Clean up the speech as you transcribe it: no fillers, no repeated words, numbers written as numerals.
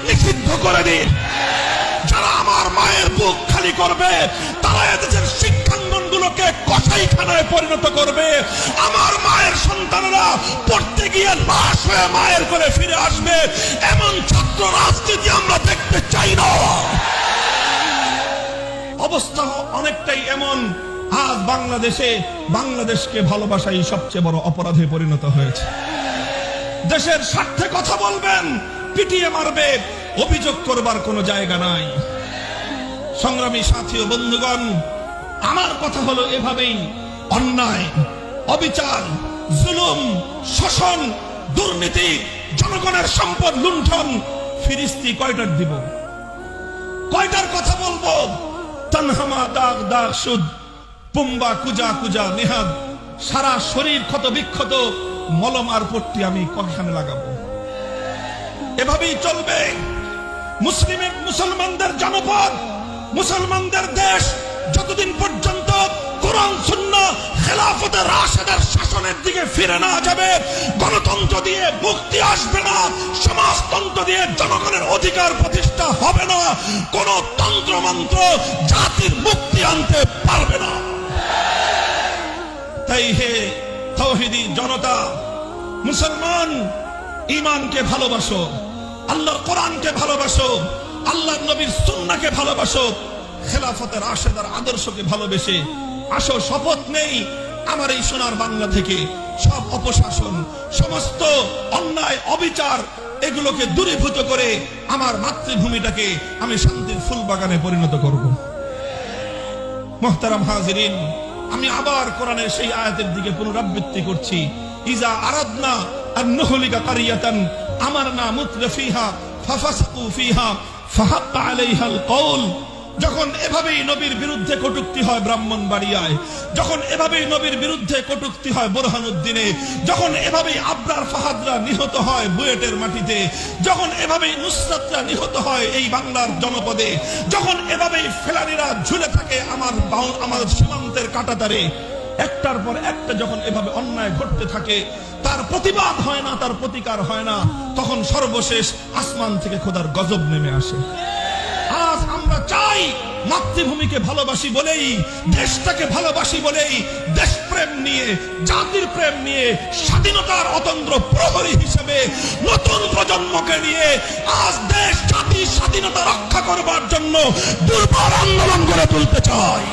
নিষিদ্ধ করে দিন। যারা আমার মায়ের বুক খালি করবে তারা এদেশের শিক্ষাঙ্গনগুলোকে কসাইখানায় পরিণত করবে। আমার মায়ের সন্তানরা পড়তে গিয়ে লাশ হয়ে মায়ের করে ফিরে আসবে। এমন ছাত্র রাজনীতি আমরা দেখতে চাই না। অবস্থা অনেকটাই এমন, আজ বাংলাদেশকে ভালোবাসাই সবচেয়ে বড় অপরাধে পরিণত হয়েছে। দেশের স্বার্থে কথা বলবেন, পিটিয়ে মারবে, অভিযোগ করবার কোনো জায়গা নাই। সংগ্রামী সাথী ও বন্ধুগণ, আমার কথা হলো এভাবেই অন্যায়, অবিচার, জুলুম, শোষণ, দুর্নীতি, জনগণের সম্পদ লুণ্ঠন ফিরিস্তি কয়টার দিব, কয়টার কথা বলবো? তানহামা দাগ দাগ সুদ, পুম্বা কুজা কুজা নেহাদ, সারা শরীর ক্ষত বিক্ষত, মলম আর পট্টি আমি কয়খানে লাগাবো? এভাবেই চলবে। মুসলমানদের জনপদ, মুসলমানদের দেশ যতদিন পর্যন্ত কোরআন সুন্নাহ খেলাফতে রাশেদার শাসনের দিকে ফিরে না যাবে, গণতন্ত্র দিয়ে মুক্তি আসবে না, সমাজতন্ত্র দিয়ে জনগণের অধিকার প্রতিষ্ঠা হবে না, কোন তন্ত্র মন্ত্র জাতির মুক্তি আনতে পারবে না। তাই হে তাওহীদি জনতা, মুসলমান, ঈমানকে ভালোবাসো, আল্লাহর কোরআনকে ভালোবাসো, আল্লাহর নবীর সুন্নাহকে ভালোবাসো, খেলাফতে রাশেদার আদর্শকে ভালোবেসে আসো। শপথ নেই আমার এই সোনার বাংলা থেকে সব অপশাসন, সমস্ত অন্যায়, অবিচার এগুলোকে দূরীভূত করে আমার মাতৃভূমিটাকে আমি শান্তির ফুল বাগানে পরিণত করব। মুহতারাম হাজিরিন, আমি আবার কোরআনের সেই আয়াতের দিকে পুনরাবৃত্তি করছি। ইজা আরাদনা আন নুহলিকা কারিয়াতান আমারনা মুতরাফিহা ফাফাসাকু ফিহা ফাহাক্কা আলাইহাল কওল। যখন এভাবেই নবীর বিরুদ্ধে কটূক্তি হয় ব্রাহ্মণবাড়িয়ায়, যখন এভাবেই নবীর বিরুদ্ধে কটূক্তি হয় বোরহানুদ্দিনে, যখন এভাবেই আবরার ফাহাদরা নিহত হয় বুয়েটের মাটিতে, যখন এভাবেই নুসরাতরা নিহত হয় এই বাংলার জনপদে, যখন এভাবেই ফেলানিরা ঝুলে থাকে আমার সীমান্তের কাঁটাতারে, একটার পর একটা যখন এভাবে অন্যায় ঘটতে থাকে, তার প্রতিবাদ হয় না, তার প্রতিকার হয় না, তখন সর্বশেষ আসমান থেকে খোদার গজব নেমে আসে। আজ আমরা চাই মাতৃভূমিকে ভালোবাসি বলেই, দেশটাকে ভালোবাসি বলেই, দেশপ্রেম নিয়ে, জাতির প্রেম নিয়ে, স্বাধীনতার অতন্দ্র প্রহরী হিসেবে নতুন প্রজন্মকে নিয়ে আজ দেশ জাতির স্বাধীনতা রক্ষা করবার জন্য দুর্বার আন্দোলন গড়ে তুলতে চাই।